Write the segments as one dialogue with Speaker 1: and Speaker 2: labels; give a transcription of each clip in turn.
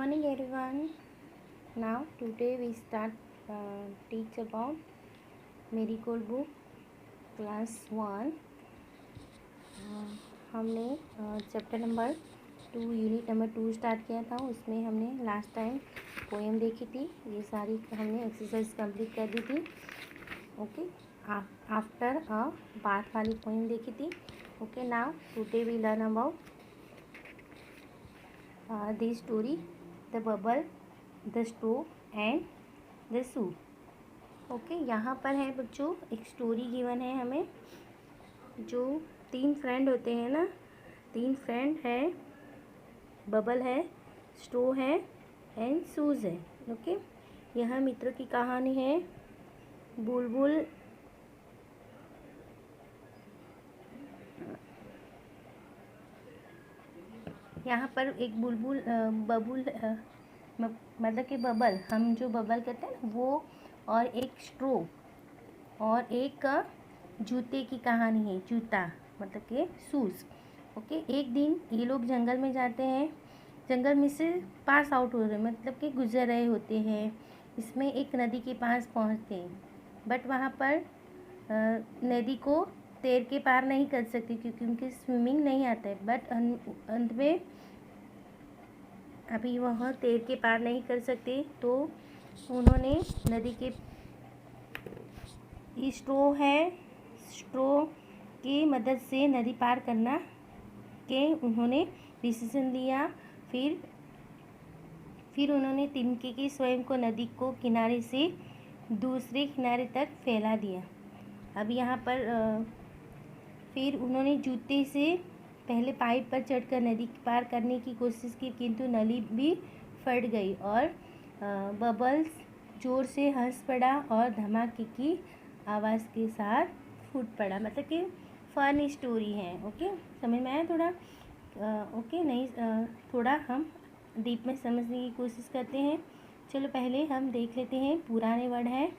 Speaker 1: morning everyone. Now today we start teach about Marigold book class 1. हमने chapter number 2 unit number 2 start किया था. उसमें हमने last time poem देखी थी. ये सारी हमने एक्सरसाइज कंप्लीट कर दी थी. ओके, आफ्टर अ बाथ वाली पोएम देखी थी. Okay, now today we learn about the story the bubble the straw and the shoe. Okay, यहाँ पर है बच्चों एक स्टोरी गिवन है हमें. जो 3 फ्रेंड होते हैं ना, 3 फ्रेंड है, बबल है, स्टोव है एंड सूज है. ओके, यह मित्र की कहानी है. बुलबुल यहाँ पर एक बुलबुल मतलब कि बबल, हम जो बबल कहते हैं वो, और एक स्ट्रो और एक जूते की कहानी है. जूता मतलब कि शूज़. ओके, एक दिन ये लोग जंगल में जाते हैं. जंगल में से पास आउट हो रहे, मतलब कि गुजर रहे होते हैं. इसमें एक नदी के पास पहुंचते हैं, बट वहाँ पर नदी को तैर के पार नहीं कर सकते क्योंकि उनके स्विमिंग नहीं आता है. बट अंत में अभी वह तैर के पार नहीं कर सकते, तो उन्होंने नदी के स्ट्रो की मदद से नदी पार करना के उन्होंने डिसीजन लिया. फिर उन्होंने तिनके के स्वयं को नदी को किनारे से दूसरे किनारे तक फैला दिया. अब यहाँ पर फिर उन्होंने जूते से पहले पाइप पर चढ़कर नदी पार करने की कोशिश की, किंतु नली भी फट गई और बबल्स जोर से हंस पड़ा और धमाके की आवाज़ के साथ फूट पड़ा. मतलब कि फन स्टोरी है. ओके, समझ में आया थोड़ा? ओके, नहीं, थोड़ा हम डीप में समझने की कोशिश करते हैं. चलो पहले हम देख लेते हैं पुराने वर्ड हैं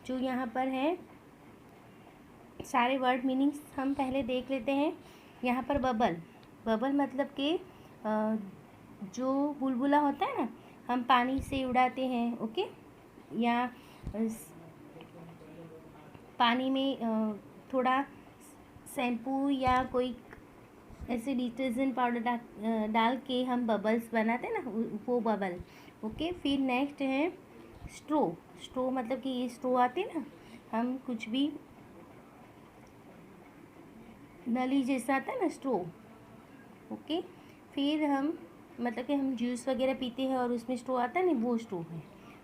Speaker 1: जो यहाँ पर है. सारे वर्ड मीनिंग्स हम पहले देख लेते हैं. यहाँ पर बबल मतलब कि जो बुलबुला होता है ना, हम पानी से उड़ाते हैं. ओके, या पानी में थोड़ा शैम्पू या कोई ऐसे डिटर्जेंट पाउडर डाल के हम बबल्स बनाते हैं ना, वो बबल. ओके, फिर नेक्स्ट है स्ट्रो मतलब कि ये स्ट्रो आते हैं ना, हम कुछ भी नली जैसा आता है ना, स्ट्रो. ओके, फिर हम मतलब कि हम जूस वगैरह पीते हैं और उसमें स्ट्रो आता है ना, वो स्ट्रो है.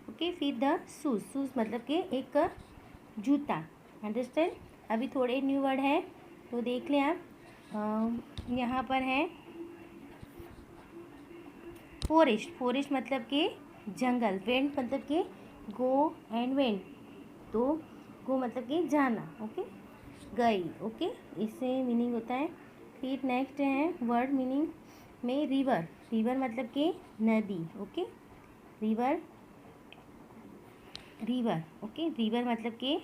Speaker 1: ओके, फिर द शूज़ मतलब कि एक जूता. अंडरस्टैंड? अभी थोड़े न्यू वर्ड है तो देख लें आप. यहाँ पर है फॉरेस्ट मतलब कि जंगल. वेंट मतलब कि गो एंड वेंट, तो गो मतलब कि जाना. ओके, गई. ओके, इससे मीनिंग होता है. फिर नेक्स्ट है वर्ड मीनिंग में रिवर मतलब कि नदी. Okay, river. ओके, रिवर मतलब कि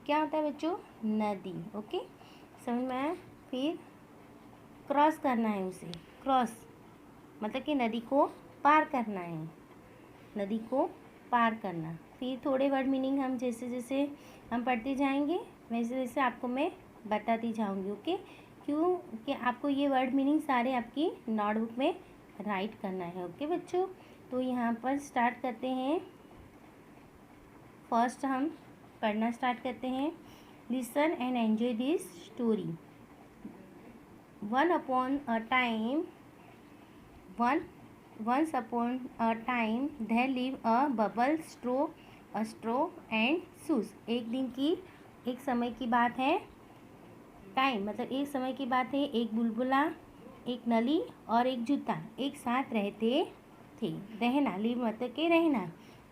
Speaker 1: क्या होता है बच्चों? नदी. ओके, समझ में आया? फिर क्रॉस करना है उसे. क्रॉस मतलब कि नदी को पार करना है. नदी को पार करना. फिर थोड़े वर्ड मीनिंग हम जैसे जैसे हम पढ़ते जाएंगे वैसे वैसे आपको मैं बताती जाऊंगी. ओके, क्योंकि आपको ये वर्ड मीनिंग सारे आपकी नोटबुक में राइट करना है. ओके बच्चों, तो यहाँ पर स्टार्ट करते हैं. फर्स्ट हम पढ़ना स्टार्ट करते हैं. Listen and enjoy this story. Once upon a time there lived a bubble, straw and shoes. एक समय की बात है. टाइम मतलब एक समय की बात है. एक बुलबुला, एक नली और एक जूता एक साथ रहते थे. रहना, लिव मतलब के रहना.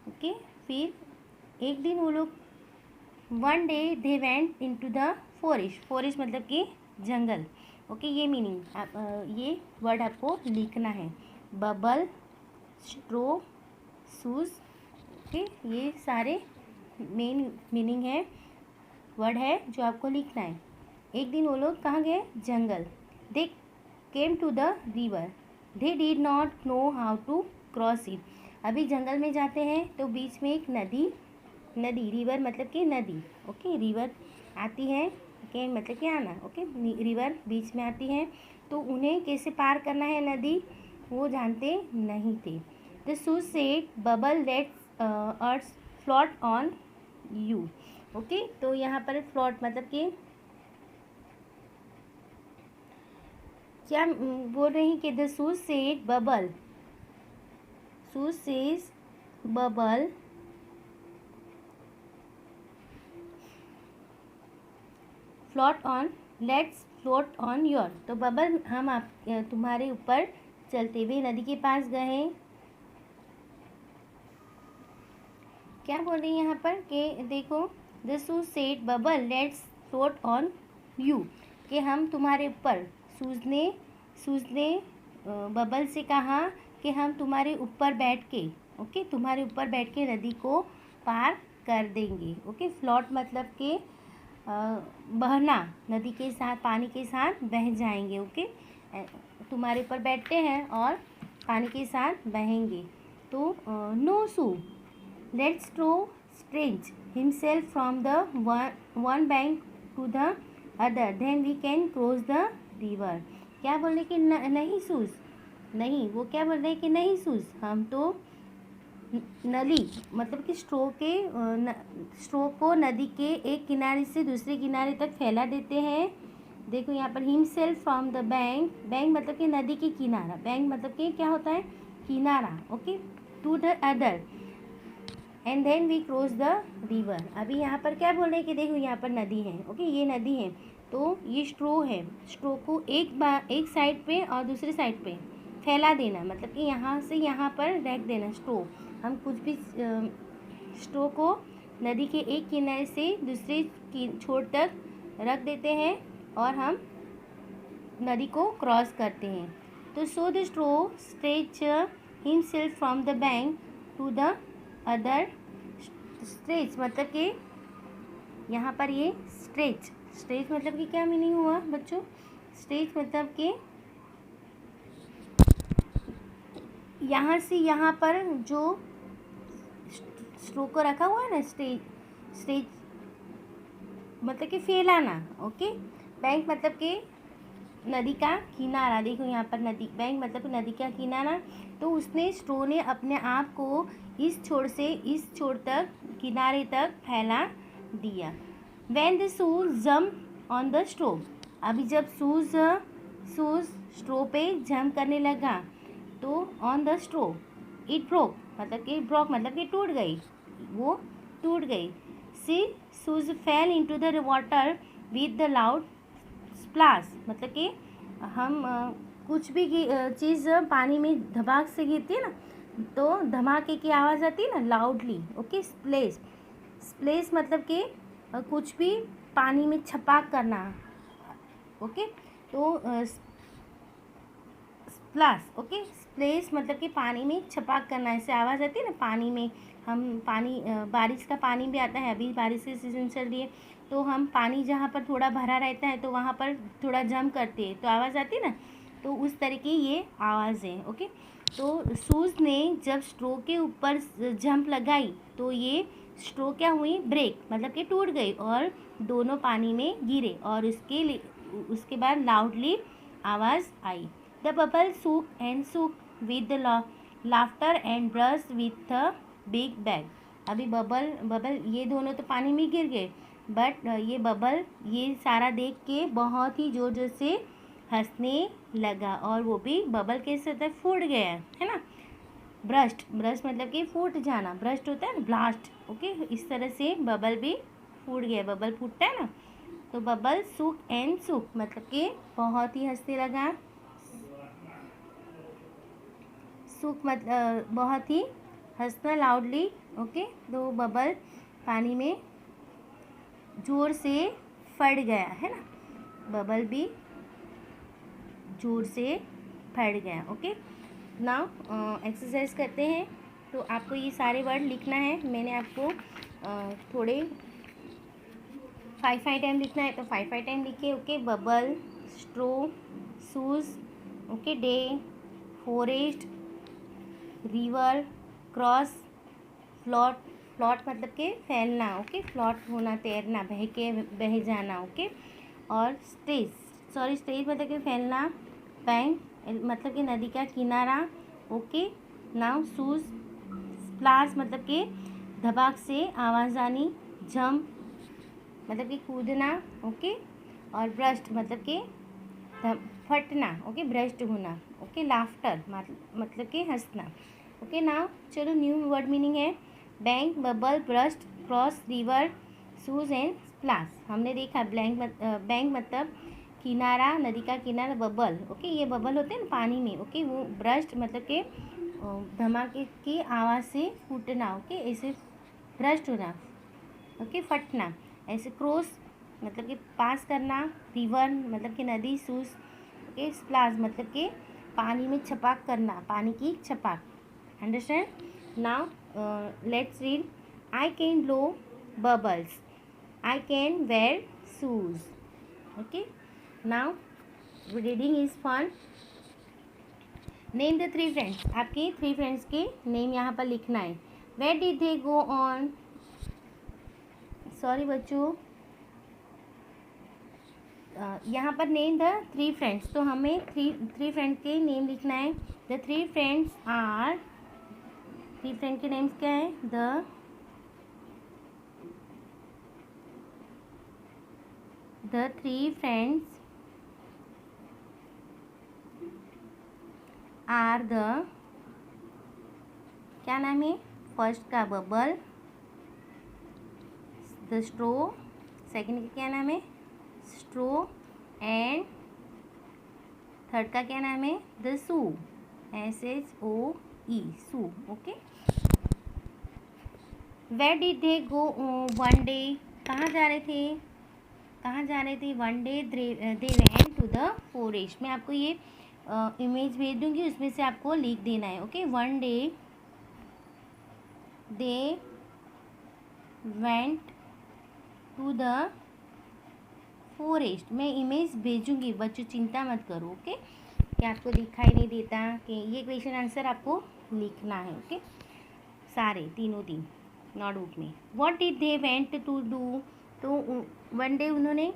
Speaker 1: ओके, फिर एक दिन वो लोग, one day they went into the forest मतलब कि जंगल. ओके, ये मीनिंग ये वर्ड आपको लिखना है. Bubble, straw, shoes. ओके, ये सारे मेन मीनिंग है, वर्ड है जो आपको लिखना है. एक दिन वो लोग कहाँ गए? जंगल. They came to the river. They did not know how to cross it. अभी जंगल में जाते हैं तो बीच में एक नदी रिवर मतलब कि नदी, ओके, रिवर आती है, ओके, मतलब कि आना, ओके, रिवर बीच में आती है, तो उन्हें कैसे पार करना है नदी वो जानते नहीं थे। The shoes said bubble let's earth float on you, okay. तो यहाँ पर फ्लोट मतलब कि क्या बोल रही कि the shoes said bubble, shoes says bubble float on, let's float on your. तो बबल हम आप तुम्हारे ऊपर चलते हुए नदी के पास गए। क्या बोल रही है यहाँ पर कि देखो the shoes said bubble let's float on you, कि हम तुम्हारे ऊपर, सूज ने बबल से कहा कि हम तुम्हारे ऊपर बैठ के, ओके, तुम्हारे ऊपर बैठ के नदी को पार कर देंगे, ओके। फ्लोट मतलब कि बहना, नदी के साथ, पानी के साथ बह जाएंगे, ओके। तुम्हारे ऊपर बैठते हैं और पानी के साथ बहेंगे। तो no so let's throw strange himself from the one bank to the other then we can cross the river. क्या बोल रहे कि नहीं सूज, नहीं, वो क्या बोल रहे कि नहीं सूज, हम तो नली मतलब कि स्ट्रो को नदी के एक किनारे से दूसरे किनारे तक फैला देते हैं। देखो यहाँ पर himself from the bank, bank मतलब कि नदी की किनारा, बैंक मतलब कि क्या होता है, किनारा, okay, to the other end then we cross the river. अभी यहाँ पर क्या बोल रहे हैं कि देखो यहाँ पर नदी है, ओके, ये नदी है, तो ये स्ट्रो है, स्ट्रो को एक साइड पे और दूसरी साइड पे फैला देना, मतलब कि यहाँ से यहाँ पर रख देना स्ट्रो। हम कुछ भी स्ट्रो को नदी के एक किनारे से दूसरे छोर तक रख देते हैं और हम नदी को क्रॉस करते हैं। तो so the straw stretch himself from the bank to the other, stretch मतलब कि यहाँ पर ये स्ट्रेच मतलब कि क्या मीनिंग हुआ बच्चों, स्ट्रेच मतलब कि यहाँ से यहाँ पर जो स्ट्रो को रखा हुआ है ना, स्ट्रेच मतलब कि फैलाना, ओके। बैंक मतलब कि नदी का किनारा, देखो यहाँ पर नदी, बैंक मतलब नदी का किनारा। तो उसने, स्ट्रो ने अपने आप को इस छोर से इस छोर तक, किनारे तक फैला दिया। When the shoes jump on the straw, अभी जब शूज स्ट्रो पे जंप करने लगा तो on the straw it broke मतलब कि टूट गई, वो टूट गई। She shoes fell into the water with the loud splash, मतलब कि हम कुछ भी चीज़ पानी में धमाक से गिरती है ना, तो धमाके की आवाज़ आती है ना, लाउडली, ओके। स्प्लेश मतलब कि कुछ भी पानी में छपाक करना, ओके। तो स्प्लैश, ओके, स्प्लेश मतलब कि पानी में छपाक करना, ऐसे आवाज़ आती है ना पानी में। हम पानी बारिश का पानी भी आता है, अभी बारिश की सीज़न चल रही है, तो हम पानी जहाँ पर थोड़ा भरा रहता है तो वहाँ पर थोड़ा जंप करते हैं तो आवाज़ आती है ना, तो उस तरीके ये आवाज़ है, ओके। तो शूज़ ने जब स्ट्रो के ऊपर जंप लगाई तो ये स्ट्रो क्या हुई, ब्रेक मतलब कि टूट गई और दोनों पानी में गिरे, और उसके बाद लाउडली आवाज़ आई। The bubble shook and shook with the laughter and brush with the big bag. अभी बबल ये दोनों तो पानी में गिर गए, बट ये बबल ये सारा देख के बहुत ही ज़ोर ज़ोर से हंसने लगा, और वो भी बबल के साथ फूट गया है ना। ब्रस्ट मतलब कि फूट जाना, ब्रस्ट होता है ना, ब्लास्ट, ओके। इस तरह से बबल भी फूट गया, बबल फूटता है ना। तो बबल सूक एंड सूक मतलब कि बहुत ही हंसने लगा, सूक मतलब बहुत ही हंसना, लाउडली, ओके। तो बबल पानी में जोर से फट गया है ना, बबल भी जोर से फट गया, ओके। नाउ एक्सरसाइज करते हैं। तो आपको ये सारे वर्ड लिखना है, मैंने आपको थोड़े 5 टाइम लिखना है तो 5 टाइम लिखे, okay. Bubble, straw, shoes, okay, day, forest, river, cross, float, float मतलब कि फैलना, ओके, फ्लोट होना, तैरना, बह जाना, ओके। और स्टेज, सॉरी, स्टेज मतलब कि फैलना, बैंक मतलब कि नदी का किनारा, ओके। नाउ शूज, स्प्लाश मतलब कि धबाक से आवाज़ आनी, जंप मतलब कि कूदना, ओके। और ब्रस्ट मतलब कि फटना, ओके, ब्रस्ट होना, ओके। लाफ्टर मतलब कि हंसना, ओके। नाउ चलो न्यू वर्ड मीनिंग है bank, bubble, burst, cross, river, shoes and splash. हमने देखा बैंक मतलब किनारा, नदी का किनारा, बबल, ओके, ये बबल होते हैं ना पानी में, ओके। वो ब्रस्ट मतलब कि धमाके की आवाज़ से फूटना, ओके, ऐसे ब्रस्ट होना, ओके, फटना, ऐसे क्रॉस मतलब कि पास करना, रिवर मतलब कि नदी, शूज, ओके, स्प्लाश मतलब कि पानी में छपाक करना, पानी की छपाक, understand. Now let's read. I can blow bubbles, I can wear shoes, okay. Now reading is fun. Name the three friends, आपके थ्री फ्रेंड्स के नेम यहाँ पर लिखना है। Where did they go on, sorry बच्चों, यहाँ पर नेम द थ्री फ्रेंड्स, तो हमें थ्री फ्रेंड्स के नेम लिखना है। The three friends are, three friend के नेम्स क्या है? The three friends are the, क्या नाम है? फर्स्ट का बबल, द स्ट्रो, सेकंड का क्या नाम है? स्ट्रो, एंड थर्ड का क्या नाम है? The shoe, SHOE, shoe, okay. Where did they go one day, कहाँ जा रहे थे? कहाँ जा रहे थे? One day they went to the forest. मैं आपको ये इमेज भेज दूंगी, उसमें से आपको लिख देना है, okay. One day they went to the forest. मैं इमेज भेजूंगी बच्चों, चिंता मत करो, ओके। कि आपको दिखाई नहीं देता कि ये क्वेश्चन आंसर आपको लिखना है, ओके, सारे तीनों दिन नोटबुक में। What did they went to do, तो वन डे उन्होंने,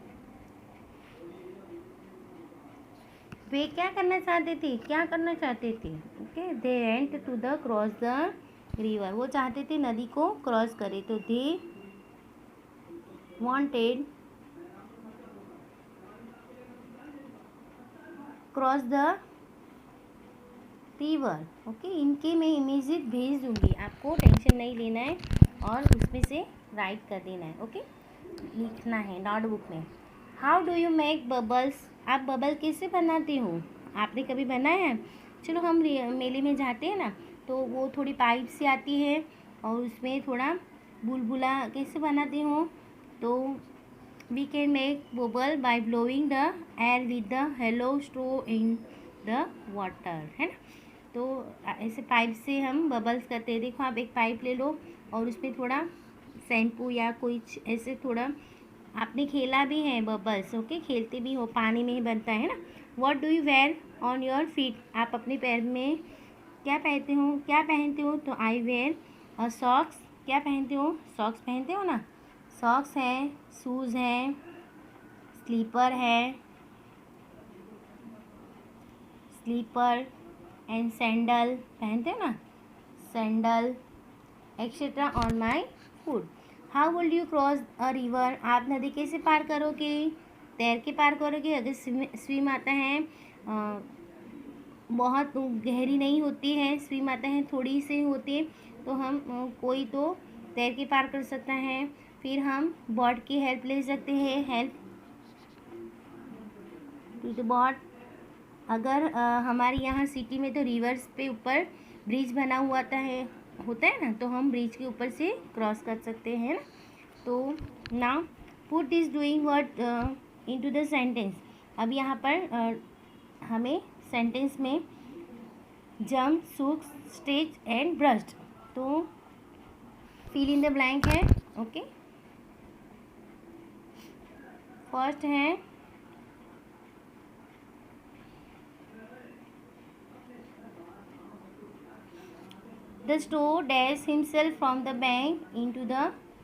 Speaker 1: वे क्या करना चाहते थे? क्या करना चाहते थे? Okay, they went to the cross the river, वो चाहते थे नदी को क्रॉस करे, तो they wanted cross the river, okay. इनके मैं इमेजेस भेज दूंगी, आपको टेंशन नहीं लेना है और उसमें से राइट कर देना है, ओके, लिखना है नोटबुक में। How do you make bubbles, आप बबल कैसे बनाते हो? आपने कभी बनाया है? चलो हम मेले में जाते हैं ना, तो वो थोड़ी पाइप से आती है और उसमें थोड़ा बुलबुला कैसे बनाते हो? तो we can make bubble by blowing the air with the hollow straw in the water, है ना। तो ऐसे पाइप से हम बबल्स करते हैं। देखो आप एक पाइप ले लो और उसमें थोड़ा शैम्पू या कुछ ऐसे थोड़ा, आपने खेला भी है बबल्स, ओके, खेलते भी हो, पानी में ही बनता है ना। What do you wear on your feet, आप अपने पैर में क्या पहनते हो? क्या पहनते हो? तो आई वेयर सॉक्स, क्या पहनते हो? सॉक्स पहनते हो ना, सॉक्स है, शूज़ है, स्लीपर है, स्लीपर एंड सैंडल पहनते हो ना, sandal etcetera on my foot. How will you cross a river, आप नदी कैसे पार करोगे? तैर के पार करोगे। अगर स्विम आता है, बहुत गहरी नहीं होती है, स्विम आता है थोड़ी सी होती है, तो हम कोई तो तैर के पार कर सकता है। फिर हम बोट की हेल्प ले सकते हैं, हेल्प टू द बोट। अगर हमारे यहाँ सिटी में तो रिवर्स पे ऊपर ब्रिज बना हुआ होता है ना, तो हम ब्रिज के ऊपर से क्रॉस कर सकते हैं ना। तो now put this doing word into the sentence. अब यहाँ पर हमें सेंटेंस में jump, soak, stage and burst, तो फिल इन द ब्लैंक है, ओके। फर्स्ट है the straw dash himself from the bank into the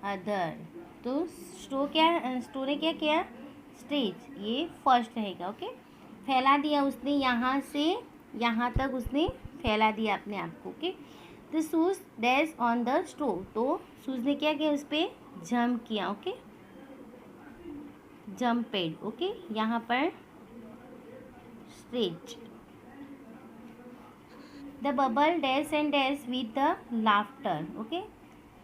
Speaker 1: other. तो straw ने क्या किया, स्ट्रेच, ये फर्स्ट रहेगा। ओके, फैला दिया उसने, यहाँ से यहाँ तक उसने फैला दिया अपने आप को। Okay, the shoes dash on the stow, तो शूज ने क्या किया, उस पर जंप किया। ओके, जंपेड। ओके, यहाँ पर stretch. The bubble dash and dash with the laughter. Okay,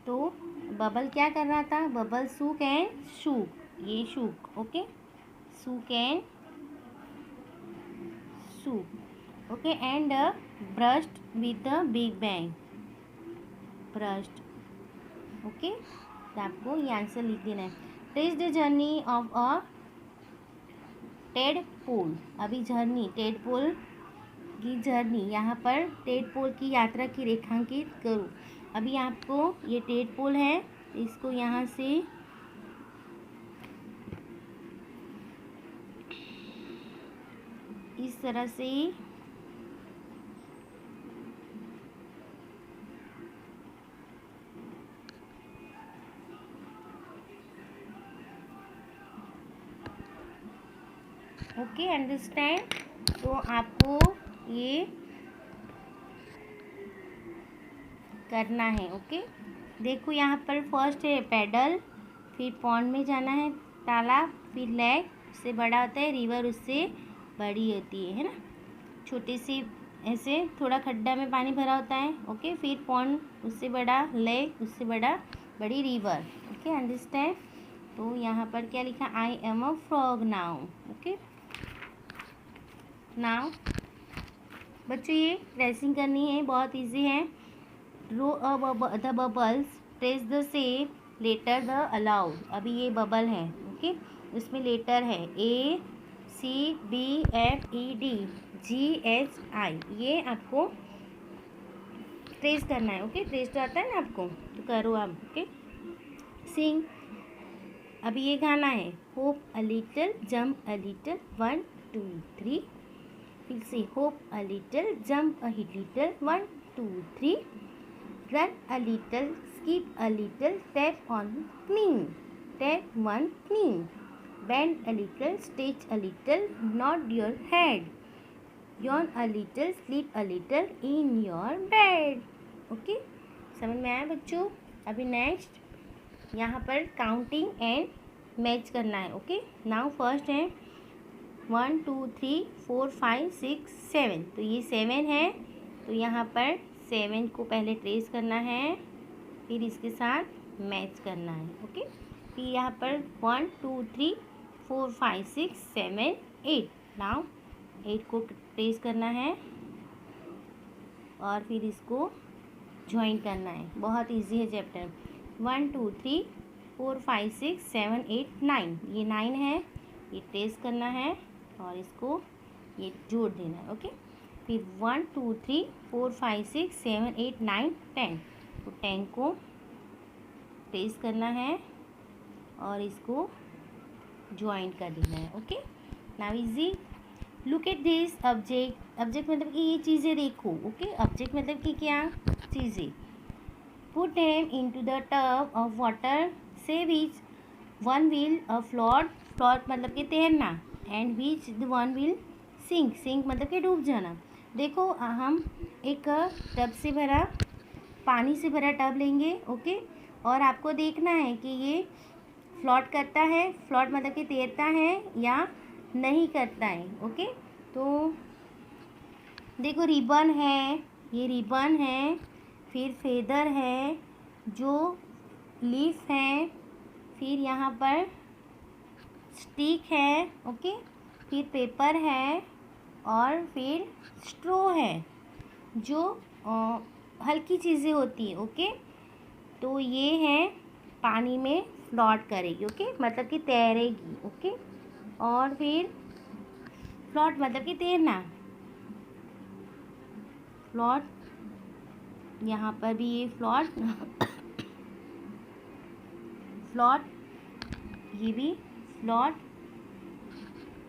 Speaker 1: तो बबल क्या कर रहा था, बबल शूक एंड शूक, ये shook. Okay, shook and shook. Okay, and brushed with the big bang, brushed. Okay, तो आपको ये आंसर लिख देना है। Trace the journey of a tadpole. अभी जर्नी, टेडपोल की जर्नी, यहाँ पर टेडपोल की यात्रा की रेखांकित करो। अभी आपको ये टेडपोल है, इसको यहाँ से इस तरह से ओके, अंडरस्टैंड। तो आपको ये करना है। ओके, देखो यहाँ पर फर्स्ट है पैडल, फिर पॉन्ड में जाना है, तालाब, फिर लेक, उससे बड़ा होता है, रिवर उससे बड़ी होती है ना, छोटी सी ऐसे थोड़ा खड्डा में पानी भरा होता है। ओके, फिर पॉन्ड, उससे बड़ा लेक, उससे बड़ी रिवर। Okay, understand. तो यहाँ पर क्या लिखा, I am a frog now. Okay, now बच्चों ये ट्रेसिंग करनी है, बहुत इजी है। Row the bubbles, trace the same letter the aloud. अभी ये बबल है। ओके, उसमें लेटर है ACBFEDGHI, ये आपको ट्रेस करना है। ओके, ट्रेस तो आता है ना आपको, तो करो आप। ओके, सिंग, अभी ये गाना है, hope a little, jump a little, 1 2 3, फिर से hope a little, jump a little, 1 2 3, run a little, skip a little, tap on knee, tap one knee, bend a little, stretch a little, nod your head, yawn a little, sleep a little in your bed। Okay, समझ में आया बच्चों। अभी next यहाँ पर counting and match करना है। Okay, now first है 1 2 3 4 5 6 7, तो ये 7 है, तो यहाँ पर 7 को पहले ट्रेस करना है, फिर इसके साथ मैच करना है। ओके, फिर यहाँ पर 1 2 3 4 5 6 7 8, नाउ 8 को ट्रेस करना है और फिर इसको ज्वाइन करना है। बहुत इजी है चैप्टर। 1 2 3 4 5 6 7 8 9, ये 9 है, ये ट्रेस करना है और इसको ये जोड़ देना है। ओके, फिर 1 2 3 4 5 6 7 8 9 10, तो 10 को ट्रेस करना है और इसको ज्वाइन कर देना है। Okay, now easy. Look at this object, object मतलब कि ये चीज़ें देखो। ओके, ऑब्जेक्ट मतलब कि क्या चीज़ें। Put them into the tub of water, say which one will float, float मतलब कि तैरना, and which the one will sink, sink मतलब कि डूब जाना। देखो हम एक टब से भरा, पानी से भरा टब लेंगे। ओके, और आपको देखना है कि ये फ्लोट करता है, फ्लोट मतलब कि तैरता है या नहीं करता है। ओके, तो देखो रिबन है, ये रिबन है, फिर फेदर है, जो लीफ है, फिर यहाँ पर स्टिक है। ओके, फिर पेपर है और फिर स्ट्रो है, जो हल्की चीज़ें होती हैं। ओके, तो ये है पानी में फ्लोट करेगी। ओके, मतलब कि तैरेगी। ओके, और फिर फ्लोट मतलब कि तैरना, फ्लोट, यहाँ पर भी ये फ्लोट फ्लोट, ये भी फ्लोट।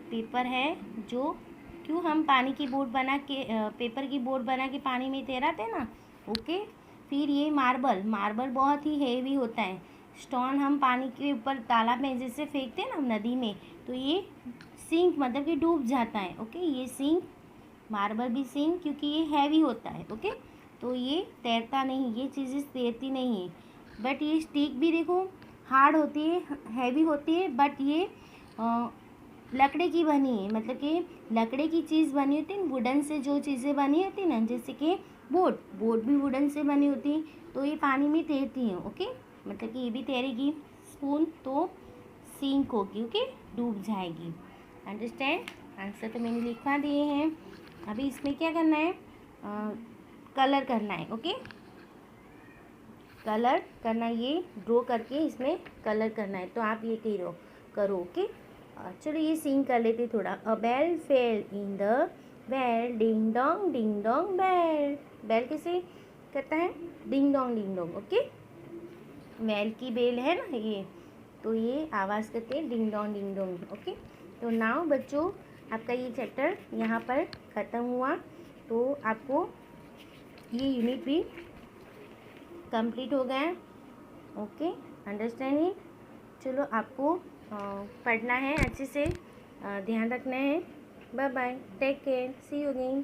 Speaker 1: पेपर है, जो क्यों हम पानी की बोट बना के पेपर की बोट बना के पानी में तैराते ना। ओके, फिर ये मार्बल, मार्बल बहुत ही हेवी होता है। स्टोन हम पानी के ऊपर तालाब में जैसे फेंकते हैं ना नदी में, तो ये सिंक मतलब कि डूब जाता है। ओके, ये सिंक, मार्बल भी सिंक, क्योंकि ये हैवी होता है। ओके, तो ये तैरता नहीं, ये चीज़ें तैरती नहीं है। बट ये स्टिक भी देखो हार्ड होती है, हैवी होती है, बट ये लकड़े की बनी है, मतलब कि लकड़े की चीज़ बनी होती है, वुडन से जो चीज़ें बनी होती है ना, जैसे कि बोट, बोट भी वुडन से बनी होती है, तो ये पानी में तैरती हैं। ओके, मतलब कि ये भी तैरेगी। स्पून तो सिंक होगी, ओके, डूब जाएगी। अंडरस्टैंड? आंसर तो मैंने लिखवा दिए हैं। अभी इसमें क्या करना है, कलर करना है। ओके, कलर करना है, ये ड्रॉ करके इसमें कलर करना है, तो आप ये करो। ओके, चलो ये सिंग कर लेते थोड़ा। A bell fell in the bell, ding dong bell. Bell कैसे करता है, डिंग डोंग। ओके, बेल की बेल है ना ये, तो ये आवाज़ करते हैं डिंग डोंग। ओके, तो नाउ बच्चों आपका ये चैप्टर यहाँ पर ख़त्म हुआ, तो आपको ये यूनिट भी कंप्लीट हो गया। Okay, understanding. चलो आपको पढ़ना है अच्छे से, ध्यान रखना है। Bye bye, take care, see you again.